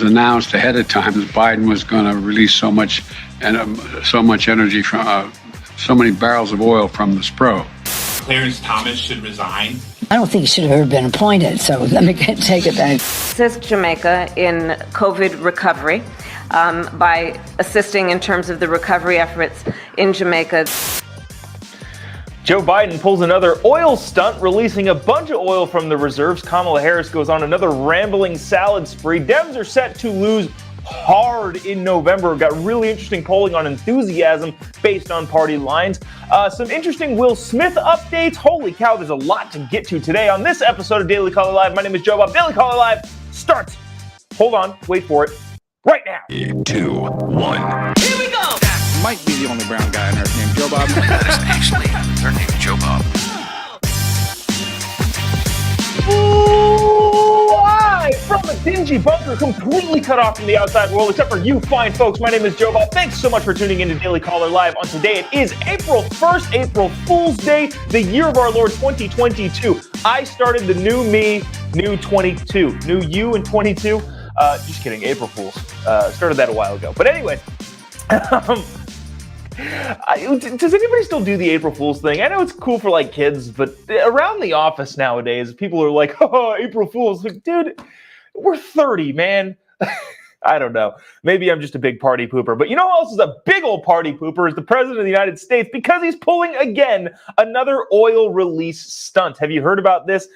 was announced ahead of time that Biden was going to release so much energy from so many barrels of oil from the Spro. Clarence Thomas should resign. I don't think he should have ever been appointed, so let me take it back. Assist Jamaica in COVID recovery by assisting in terms of the recovery efforts in Jamaica. Joe Biden pulls another oil stunt, releasing a bunch of oil from the reserves. Kamala Harris goes on another rambling salad spree. Dems are set to lose hard in November. We've got really interesting polling on enthusiasm based on party lines. Some interesting Will Smith updates. Holy cow, there's a lot to get to today on this episode of Daily Caller Live. My name is Jobob. Daily Caller Live starts. Hold on, wait for it. Right now. 3, 2, 1. Here we go. That might be the only brown guy on earth named Jobob. That is actually her name, Jobob. Live from a dingy bunker, completely cut off from the outside world, except for you fine folks. My name is Jobob. Thanks so much for tuning in to Daily Caller Live. On today, it is April 1st, April Fool's Day, the year of our Lord 2022. I started the new me, new 22. New you and 22. Just kidding, April Fools. Started that a while ago. But anyway, does anybody still do the April Fool's thing? I know it's cool for like kids, but around the office nowadays, people are like, oh, April Fool's. Like, dude, we're 30, man. I don't know. Maybe I'm just a big party pooper. But you know who else is a big old party pooper? Is the President of the United States, because he's pulling, again, another oil release stunt. Have you heard about this?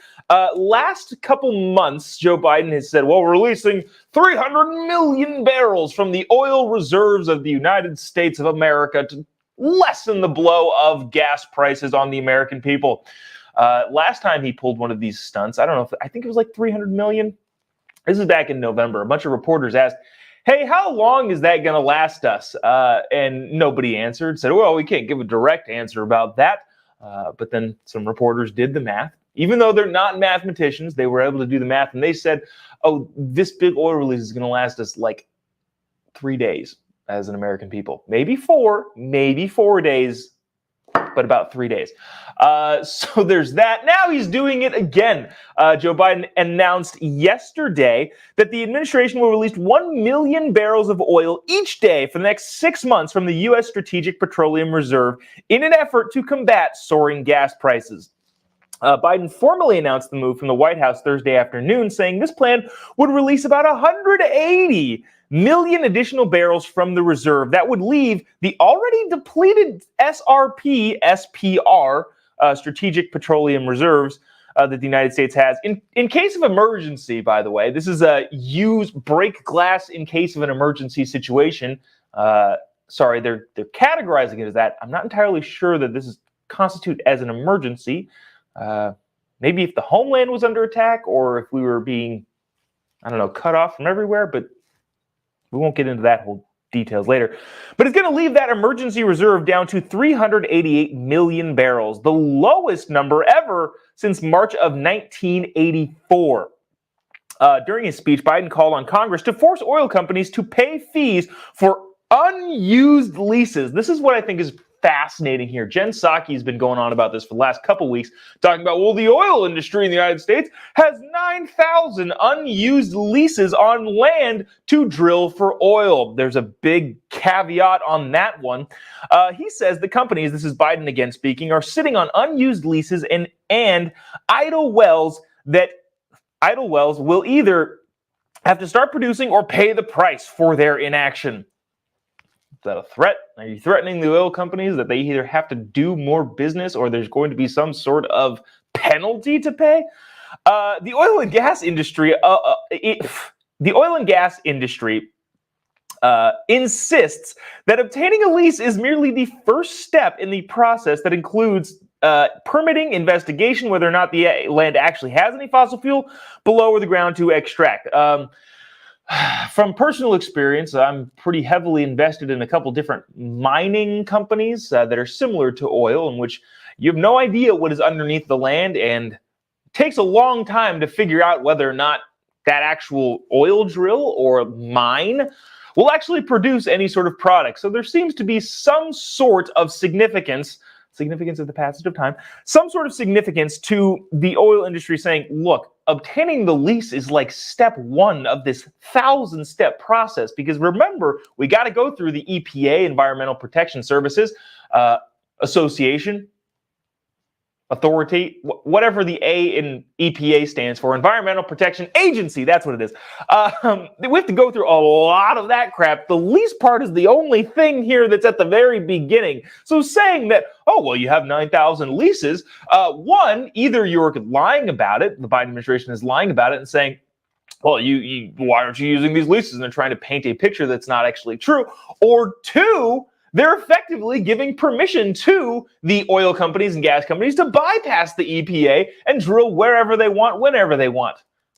Last couple months, Joe Biden has said, well, we're releasing 300 million barrels from the oil reserves of the United States of America to lessen the blow of gas prices on the American people. Last time he pulled one of these stunts, I think it was like 300 million. This is back in November. A bunch of reporters asked, hey, how long is that going to last us? And nobody answered. Said, well, we can't give a direct answer about that. But then some reporters did the math. Even though they're not mathematicians, they were able to do the math. And they said, oh, this big oil release is going to last us like 3 days as an American people. Maybe 4 days, but about 3 days. So there's that. Now he's doing it again. Joe Biden announced yesterday that the administration will release 1 million barrels of oil each day for the next 6 months from the U.S. Strategic Petroleum Reserve in an effort to combat soaring gas prices. Biden formally announced the move from the White House Thursday afternoon, saying this plan would release about 180 million additional barrels from the reserve. That would leave the already depleted SPR, Strategic Petroleum Reserves, that the United States has. In case of emergency, by the way, this is a break glass in case of an emergency situation. Sorry, they're categorizing it as that. I'm not entirely sure that this is constitute as an emergency. Maybe if the homeland was under attack or if we were being, cut off from everywhere, but we won't get into that whole details later. But it's going to leave that emergency reserve down to 388 million barrels, the lowest number ever since March of 1984. During his speech, Biden called on Congress to force oil companies to pay fees for unused leases. This is what I think is fascinating here. Jen Psaki has been going on about this for the last couple weeks, talking about, well, the oil industry in the United States has 9,000 unused leases on land to drill for oil. There's a big caveat on that one. He says the companies, this is Biden again speaking, are sitting on unused leases and idle wells will either have to start producing or pay the price for their inaction. Is that a threat? Are you threatening the oil companies that they either have to do more business or there's going to be some sort of penalty to pay? The oil and gas industry, insists that obtaining a lease is merely the first step in the process that includes permitting, investigation, whether or not the land actually has any fossil fuel below or the ground to extract. From personal experience, I'm pretty heavily invested in a couple different mining companies that are similar to oil, in which you have no idea what is underneath the land, and it takes a long time to figure out whether or not that actual oil drill or mine will actually produce any sort of product. So there seems to be some sort of significance significance of the passage of time, some sort of significance to the oil industry saying, look, obtaining the lease is like step one of this 1,000-step process. Because remember, we got to go through the EPA, Environmental Protection Services Association, Authority, whatever the A in EPA stands for, Environmental Protection Agency, that's what it is. We have to go through a lot of that crap. The lease part is the only thing here that's at the very beginning. So saying that, oh, well, you have 9,000 leases, one, either you're lying about it, the Biden administration is lying about it and saying, well, why aren't you using these leases? And they're trying to paint a picture that's not actually true. Or two, they're effectively giving permission to the oil companies and gas companies to bypass the EPA and drill wherever they want, whenever they want,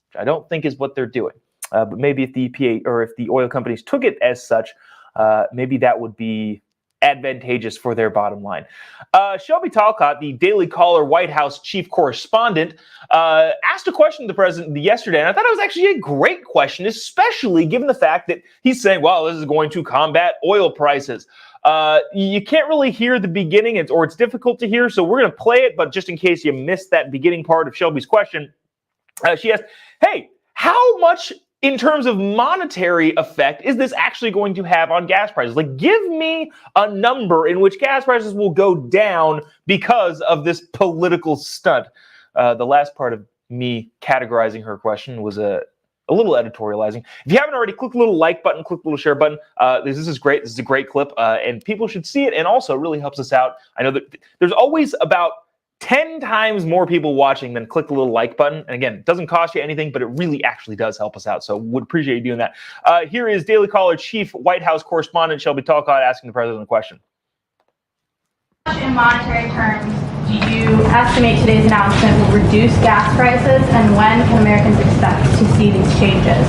which I don't think is what they're doing. But maybe if the EPA or if the oil companies took it as such, maybe that would be advantageous for their bottom line. Shelby Talcott, the Daily Caller White House chief correspondent, asked a question to the president yesterday, and I thought it was actually a great question, especially given the fact that he's saying, well, this is going to combat oil prices. You can't really hear the beginning, or it's difficult to hear, so we're going to play it, but just in case you missed that beginning part of Shelby's question, she asked, hey, how much in terms of monetary effect is this actually going to have on gas prices? Like, give me a number in which gas prices will go down because of this political stunt. The last part of me categorizing her question was a little editorializing. If you haven't already, click the little like button, click the little share button. This is great. This is a great clip, and people should see it, and also it really helps us out. I know that there's always about 10 times more people watching than click the little like button. And again, it doesn't cost you anything, but it really actually does help us out. So would appreciate you doing that. Here is Daily Caller chief White House correspondent Shelby Talcott asking the president a question. In monetary terms, do you estimate today's announcement will reduce gas prices, and when can Americans expect to see these changes?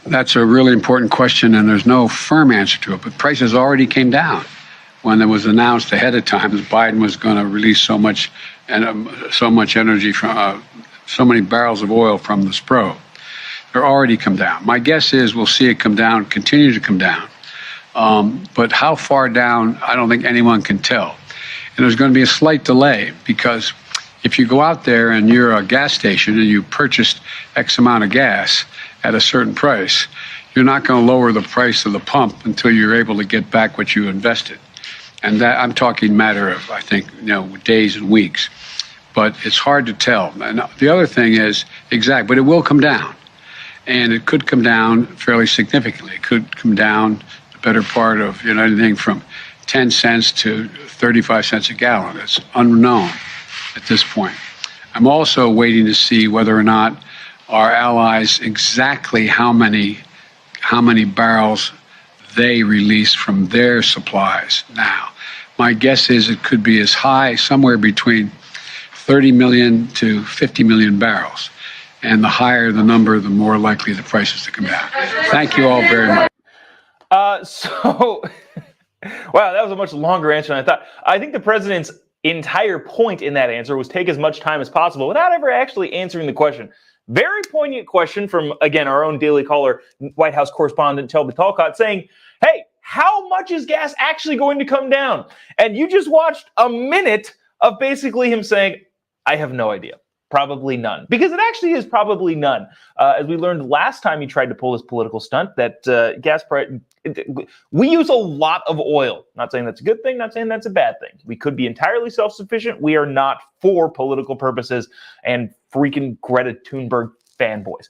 That's a really important question, and there's no firm answer to it. But prices already came down when it was announced ahead of time that Biden was going to release so much energy from so many barrels of oil from the SPRO. They're already come down. My guess is we'll see it come down, continue to come down. But how far down, I don't think anyone can tell. And there's going to be a slight delay, because if you go out there and you're a gas station and you purchased X amount of gas at a certain price, you're not going to lower the price of the pump until you're able to get back what you invested. And that, I'm talking matter of, I think, days and weeks. But it's hard to tell. And the other thing is, but it will come down. And it could come down fairly significantly. It could come down the better part of, anything from 10 cents to 35 cents a gallon. It's unknown at this point. I'm also waiting to see whether or not our allies exactly how many barrels they release from their supplies now. My guess is it could be as high, somewhere between 30 million to 50 million barrels. And the higher the number, the more likely the prices to come down. Thank you all very much. Wow, that was a much longer answer than I thought. I think the president's entire point in that answer was take as much time as possible without ever actually answering the question. Very poignant question from, again, our own Daily Caller White House correspondent Shelby Talcott saying, hey, how much is gas actually going to come down? And you just watched a minute of basically him saying, I have no idea. Probably none. Because it actually is probably none. As we learned last time he tried to pull this political stunt, that gas price, we use a lot of oil. Not saying that's a good thing, not saying that's a bad thing. We could be entirely self-sufficient. We are not for political purposes and freaking Greta Thunberg fanboys.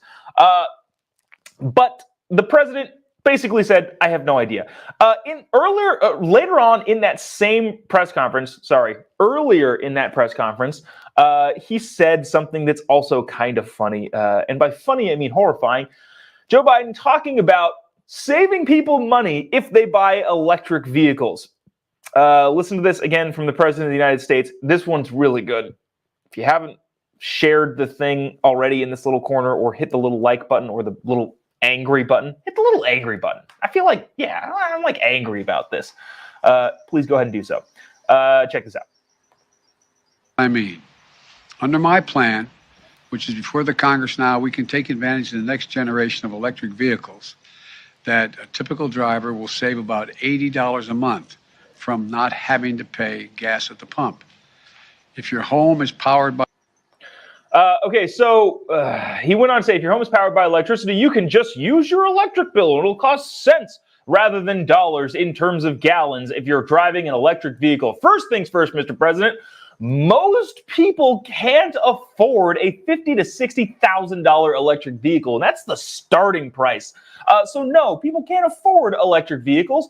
But the president basically said, I have no idea. Later on in that same press conference, earlier in that press conference, he said something that's also kind of funny. And by funny, I mean horrifying. Joe Biden talking about saving people money if they buy electric vehicles. Listen to this again from the President of the United States. This one's really good. If you haven't shared the thing already in this little corner, or hit the little like button or the little angry button, hit the little angry button. I feel like, I'm like angry about this. Please go ahead and do so. Check this out. Under my plan, which is before the Congress now, we can take advantage of the next generation of electric vehicles that a typical driver will save about $80 a month from not having to pay gas at the pump. If your home is powered by Okay, so he went on to say, if your home is powered by electricity, you can just use your electric bill. It'll cost cents rather than dollars in terms of gallons if you're driving an electric vehicle. First things first, Mr. President, most people can't afford a $50,000 to $60,000 electric vehicle, and that's the starting price. So no, people can't afford electric vehicles.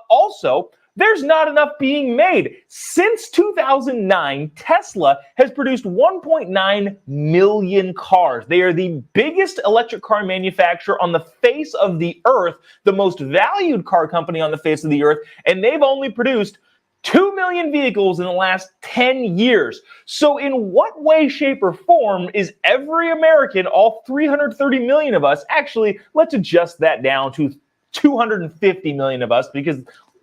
Also, there's not enough being made. Since 2009, Tesla has produced 1.9 million cars. They are the biggest electric car manufacturer on the face of the earth, the most valued car company on the face of the earth, and they've only produced 2 million vehicles in the last 10 years. So in what way, shape, or form is every American, all 330 million of us, actually, let's adjust that down to 250 million of us, because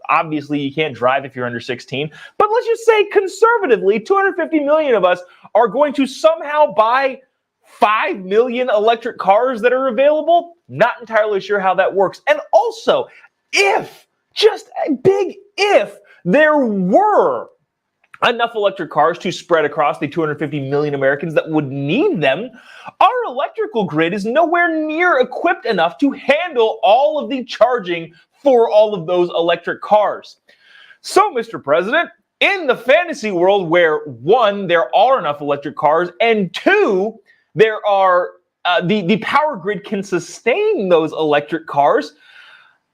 obviously you can't drive if you're under 16, but let's just say conservatively 250 million of us are going to somehow buy 5 million electric cars that are available. Not entirely sure how that works. And also, if, just a big if, there were enough electric cars to spread across the 250 million Americans that would need them, our electrical grid is nowhere near equipped enough to handle all of the charging for all of those electric cars. So, Mr. President, in the fantasy world where, one, there are enough electric cars, and two, there are the power grid can sustain those electric cars,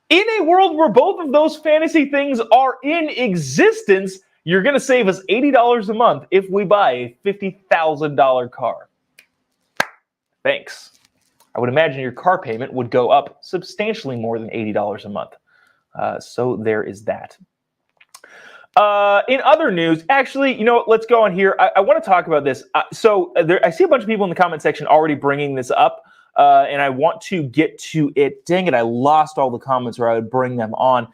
in a world where both of those fantasy things are in existence, you're going to save us $80 a month if we buy a $50,000 car. Thanks. I would imagine your car payment would go up substantially more than $80 a month. So there is that. In other news, actually, you know what, let's go on here. I want to talk about this. I see a bunch of people in the comment section already bringing this up, and I want to get to it. Dang it, I lost all the comments where I would bring them on.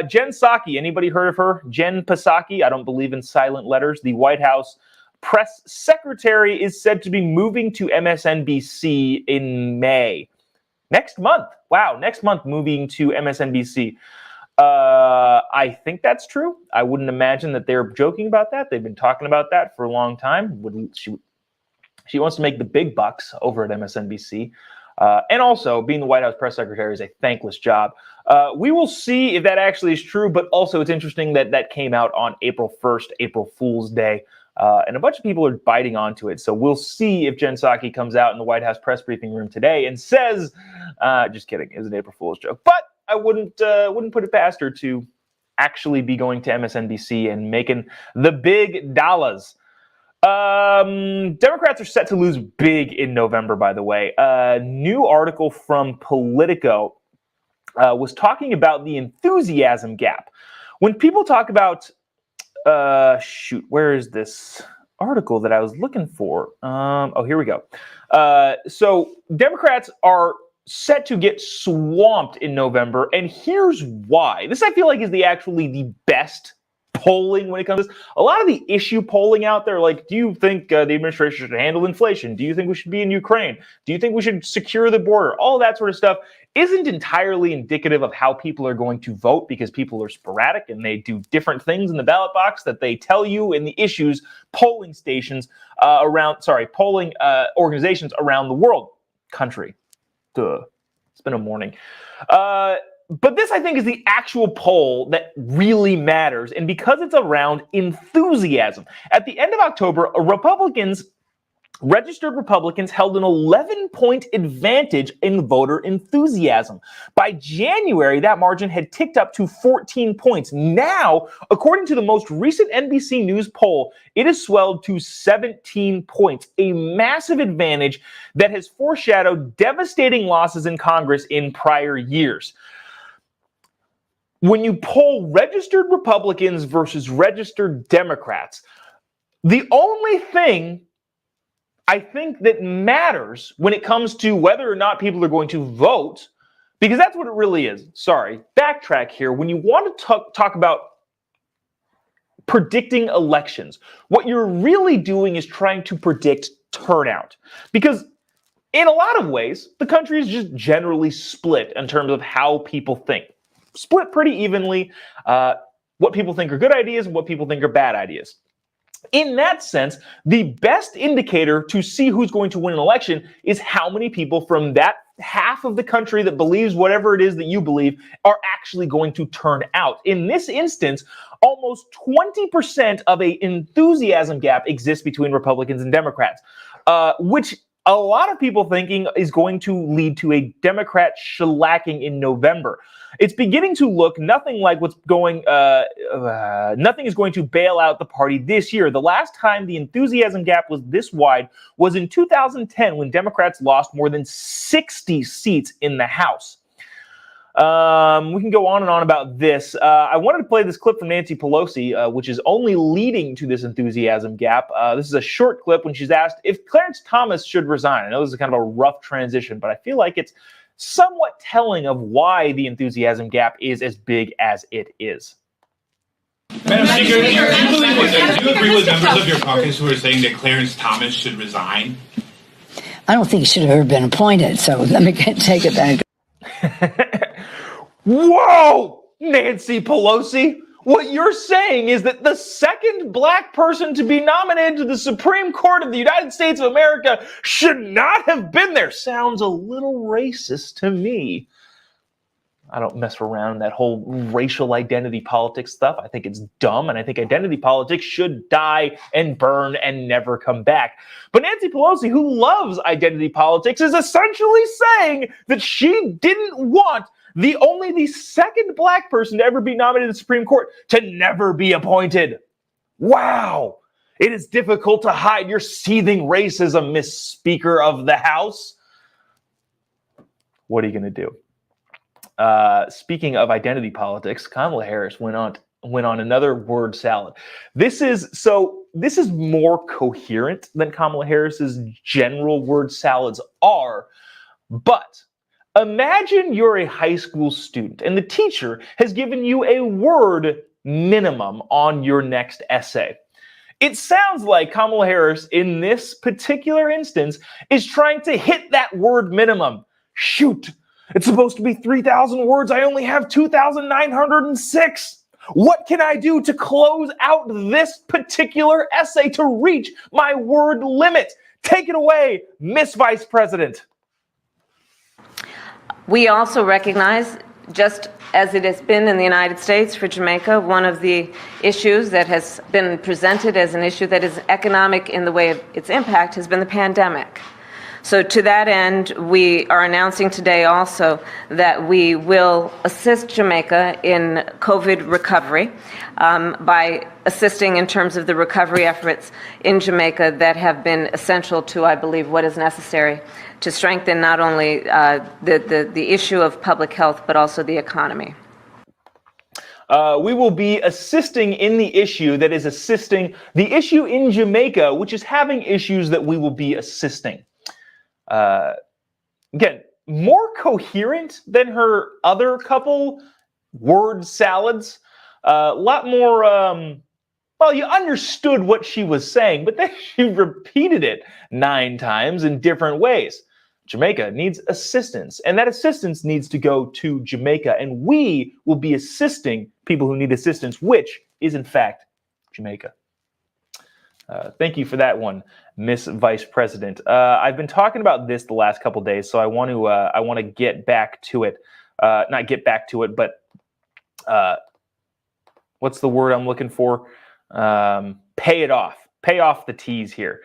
Jen Psaki, anybody heard of her? Jen Psaki, I don't believe in silent letters. The White House press secretary is said to be moving to MSNBC in May. Next month. Wow, next month moving to MSNBC. I think that's true. I wouldn't imagine that they're joking about that. They've been talking about that for a long time. She wants to make the big bucks over at MSNBC. And also, being the White House press secretary is a thankless job. We will see if that actually is true, but also it's interesting that that came out on April 1st, April Fool's Day, and a bunch of people are biting onto it. So we'll see if Jen Psaki comes out in the White House press briefing room today and says, just kidding, it was an April Fool's joke. But I wouldn't put it past her to actually be going to MSNBC and making the big dollars. Democrats are set to lose big in November, by the way. A new article from Politico was talking about the enthusiasm gap. When people talk about, where is this article that I was looking for? Oh, here we go. So Democrats are set to get swamped in November, and here's why. This, I feel like, is the best polling when it comes to this. A lot of the issue polling out there, like, do you think the administration should handle inflation? Do you think we should be in Ukraine? Do you think we should secure the border? All that sort of stuff isn't entirely indicative of how people are going to vote, because people are sporadic and they do different things in the ballot box that they tell you in the issues polling stations polling organizations around the world. Country. Duh. It's been a morning. But this, I think, is the actual poll that really matters. And because it's around enthusiasm. At the end of October, registered Republicans held an 11-point advantage in voter enthusiasm. By January, that margin had ticked up to 14 points. Now, according to the most recent NBC News poll, it has swelled to 17 points, a massive advantage that has foreshadowed devastating losses in Congress in prior years. When you poll registered Republicans versus registered Democrats, the only thing I think that matters when it comes to whether or not people are going to vote, because that's what it really is. Sorry, backtrack here. When you want to talk about predicting elections, what you're really doing is trying to predict turnout. Because in a lot of ways, the country is just generally split in terms of how people think. Split pretty evenly. what people think are good ideas and what people think are bad ideas. In that sense, the best indicator to see who's going to win an election is how many people from that half of the country that believes whatever it is that you believe are actually going to turn out. In this instance, almost 20% of an enthusiasm gap exists between Republicans and Democrats, which a lot of people thinking is going to lead to a Democrat shellacking in November. It's beginning to look nothing like nothing is going to bail out the party this year. The last time the enthusiasm gap was this wide was in 2010 when Democrats lost more than 60 seats in the House. We can go on and on about this. I wanted to play this clip from Nancy Pelosi, which is only leading to this enthusiasm gap. This is a short clip when she's asked if Clarence Thomas should resign. I know this is kind of a rough transition, but I feel like it's somewhat telling of why the enthusiasm gap is as big as it is. Madam Speaker, do you agree with members of your caucus who are saying that Clarence Thomas should resign? I don't think he should have ever been appointed, so let me take it back. Whoa, Nancy Pelosi. What you're saying is that the second black person to be nominated to the Supreme Court of the United States of America should not have been there. Sounds a little racist to me. I don't mess around in that whole racial identity politics stuff. I think it's dumb, and I think identity politics should die and burn and never come back. But Nancy Pelosi, who loves identity politics, is essentially saying that she didn't want the second black person to ever be nominated to the Supreme Court to never be appointed. Wow. It is difficult to hide your seething racism, Miss Speaker of the House. What are you going to do? Speaking of identity politics, Kamala Harris went on another word salad. This is more coherent than Kamala Harris's general word salads are, but imagine you're a high school student and the teacher has given you a word minimum on your next essay. It sounds like Kamala Harris, in this particular instance, is trying to hit that word minimum. Shoot, it's supposed to be 3,000 words. I only have 2,906. What can I do to close out this particular essay to reach my word limit? Take it away, Miss Vice President. We also recognize, just as it has been in the United States for Jamaica, one of the issues that has been presented as an issue that is economic in the way of its impact has been the pandemic. So to that end, we are announcing today also that we will assist Jamaica in COVID recovery by assisting in terms of the recovery efforts in Jamaica that have been essential to, I believe, what is necessary to strengthen not only the issue of public health, but also the economy. We will be assisting in the issue that is assisting the issue in Jamaica, which is having issues that we will be assisting. Again, more coherent than her other couple word salads. A lot more, well, you understood what she was saying, but then she repeated it 9 times in different ways. Jamaica needs assistance, and that assistance needs to go to Jamaica, and we will be assisting people who need assistance, which is, in fact, Jamaica. Thank you for that one, Miss Vice President. I've been talking about this the last couple days, so I want to get back to it. Not get back to it, but what's the word I'm looking for? Pay it off. Pay off the tease here.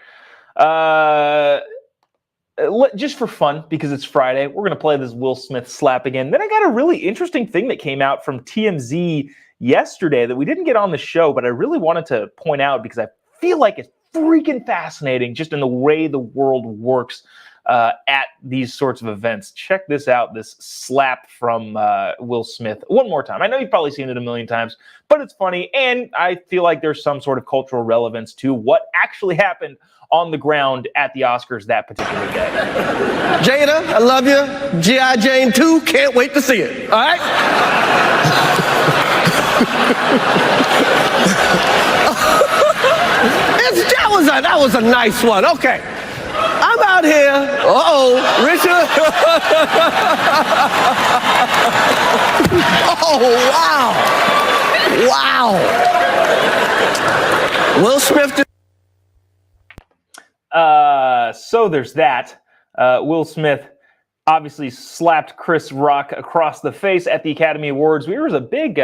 Just for fun, because it's Friday, we're going to play this Will Smith slap again. Then I got a really interesting thing that came out from TMZ yesterday that we didn't get on the show, but I really wanted to point out because I feel like it's freaking fascinating just in the way the world works at these sorts of events. Check this out, this slap from Will Smith one more time. I know you've probably seen it a million times, but it's funny, and I feel like there's some sort of cultural relevance to what actually happened on the ground at the Oscars that particular day. Jada, I love you. G.I. Jane 2, can't wait to see it. All right? That was a nice one. Okay. I'm out here. Richard. Oh, wow. Wow. Will Smith. So there's that. Will Smith obviously slapped Chris Rock across the face at the Academy Awards. There was a big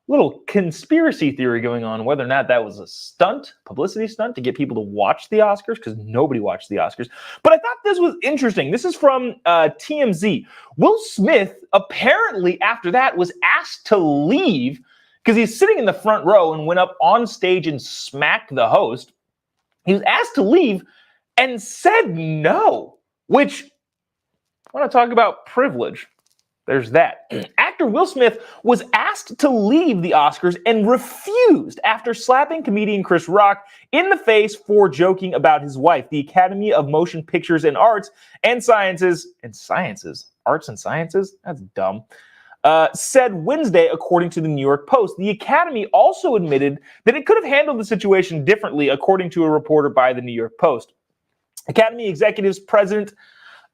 little conspiracy theory going on whether or not that was a stunt, publicity stunt to get people to watch the Oscars, because nobody watched the Oscars. But I thought this was interesting. This is from TMZ. Will Smith apparently after that was asked to leave because he's sitting in the front row and went up on stage and smacked the host. He was asked to leave and said no, which I want to talk about privilege. There's that. Actor Will Smith was asked to leave the Oscars and refused after slapping comedian Chris Rock in the face for joking about his wife. The Academy of Motion Pictures and Arts and Sciences, Arts and Sciences? That's dumb. Said Wednesday, according to the New York Post. The Academy also admitted that it could have handled the situation differently, according to a reporter by the New York Post. Academy executives President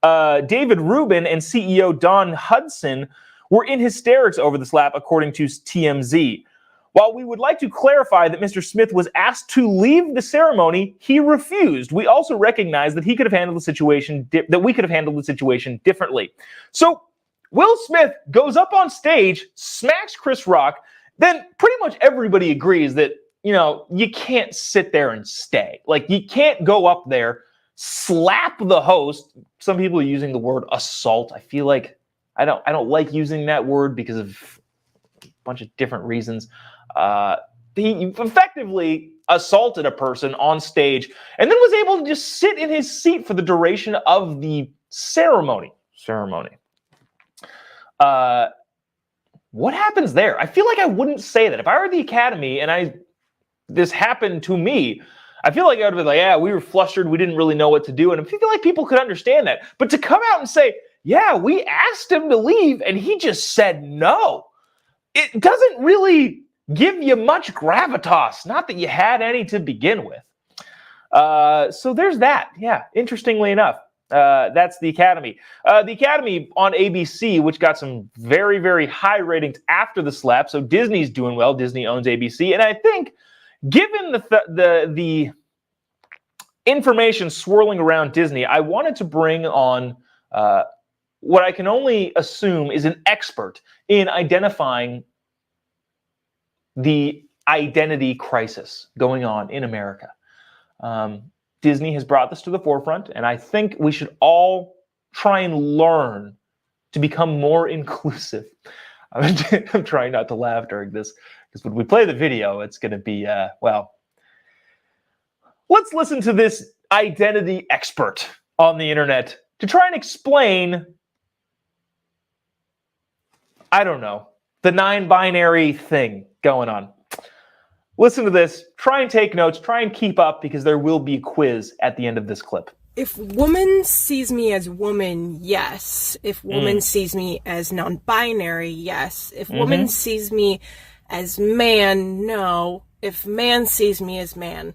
David Rubin and CEO Don Hudson were in hysterics over the slap, according to TMZ. While we would like to clarify that Mr. Smith was asked to leave the ceremony, he refused. We also recognize that he could have handled the situation, that we could have handled the situation differently. So Will Smith goes up on stage, smacks Chris Rock, then pretty much everybody agrees that, you know, you can't sit there and stay. Like, you can't go up there, slap the host. Some people are using the word assault. I feel like I don't like using that word because of a bunch of different reasons. He effectively assaulted a person on stage and then was able to just sit in his seat for the duration of the ceremony. What happens there? I feel like I wouldn't say that. If I were the Academy and this happened to me, I feel like I would have been like, yeah, we were flustered. We didn't really know what to do. And I feel like people could understand that. But to come out and say, yeah, we asked him to leave and he just said no, it doesn't really give you much gravitas. Not that you had any to begin with. So there's that. Yeah, interestingly enough. That's the Academy. The Academy on ABC, which got some very, very high ratings after the slap. So Disney's doing well. Disney owns ABC. And I think given the information swirling around Disney, I wanted to bring on what I can only assume is an expert in identifying the identity crisis going on in America. Disney has brought this to the forefront, and I think we should all try and learn to become more inclusive. I'm trying not to laugh during this, because when we play the video, it's going to be, well, let's listen to this identity expert on the internet to try and explain, I don't know, the non-binary thing going on. Listen to this, try and take notes, try and keep up, because there will be a quiz at the end of this clip. If woman sees me as woman, yes. If woman sees me as non-binary, yes. If woman sees me as man, no. If man sees me as man,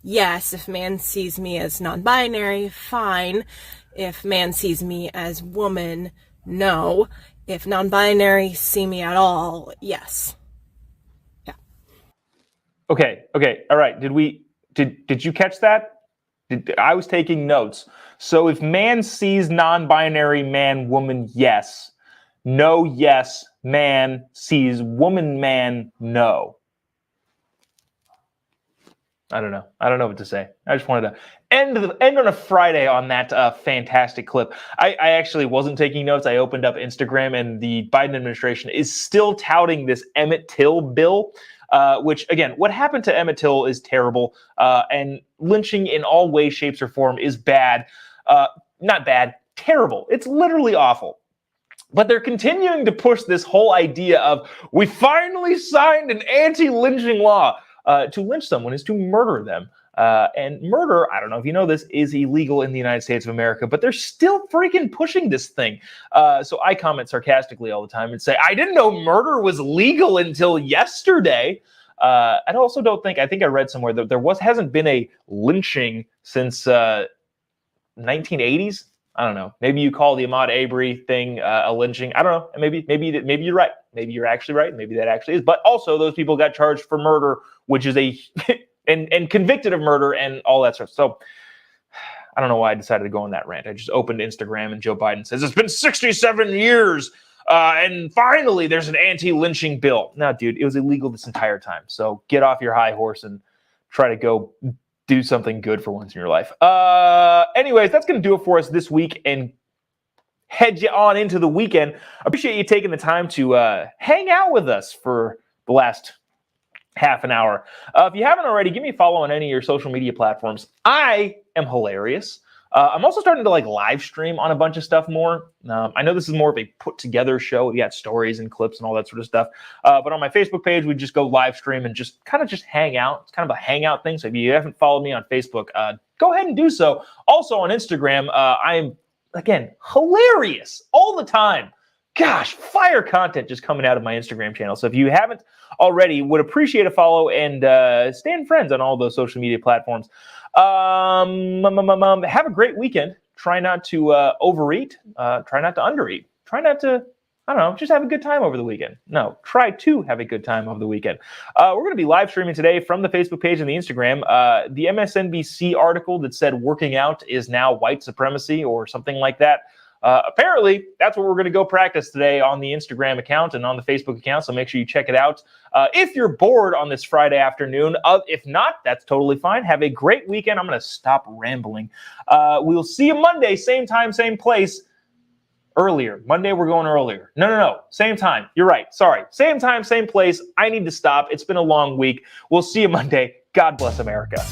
yes. If man sees me as non-binary, fine. If man sees me as woman, no. If non-binary see me at all, yes. Okay, all right. Did you catch that? I was taking notes. So if man sees non-binary man, woman, yes. No, yes. Man sees woman, man, no. I don't know. I don't know what to say. I just wanted to end on a Friday on that fantastic clip. I actually wasn't taking notes. I opened up Instagram, and the Biden administration is still touting this Emmett Till bill. Which, again, what happened to Emmett Till is terrible, and lynching in all ways, shapes, or form is bad. Not bad, terrible. It's literally awful. But they're continuing to push this whole idea of, we finally signed an anti-lynching law. To lynch someone is to murder them. And murder, I don't know if you know this, is illegal in the United States of America, but they're still freaking pushing this thing. So I comment sarcastically all the time and say, I didn't know murder was legal until yesterday. I also don't think, I think I read somewhere that hasn't been a lynching since 1980s. I don't know. Maybe you call the Ahmaud Arbery thing a lynching. I don't know. Maybe you're right. Maybe you're actually right. Maybe that actually is. But also, those people got charged for murder, which is and convicted of murder and all that stuff. So I don't know why I decided to go on that rant. I just opened Instagram and Joe Biden says it's been 67 years. And finally, there's an anti-lynching bill. No, dude, it was illegal this entire time. So get off your high horse and try to go do something good for once in your life. Anyways, that's going to do it for us this week and head you on into the weekend. Appreciate you taking the time to hang out with us for the last half an hour. If you haven't already, give me a follow on any of your social media platforms. I am hilarious. I'm also starting to live stream on a bunch of stuff more. I know this is more of a put together show. We got stories and clips and all that sort of stuff. But on my Facebook page, we just go live stream and just hang out. It's kind of a hangout thing. So if you haven't followed me on Facebook, go ahead and do so. Also on Instagram, I'm, again, hilarious all the time. Gosh, fire content just coming out of my Instagram channel. So if you haven't already, would appreciate a follow and stay friends on all those social media platforms. Have a great weekend. Try not to overeat. Try not to undereat. Try not to, I don't know, just have a good time over the weekend. No, try to have a good time over the weekend. We're going to be live streaming today from the Facebook page and the Instagram. The MSNBC article that said working out is now white supremacy or something like that. Apparently, that's what we're going to go practice today on the Instagram account and on the Facebook account, so make sure you check it out. If you're bored on this Friday afternoon, if not, that's totally fine. Have a great weekend. I'm going to stop rambling. We'll see you Monday, same time, same place. Earlier. Monday, we're going earlier. No. Same time. You're right. Sorry. Same time, same place. I need to stop. It's been a long week. We'll see you Monday. God bless America.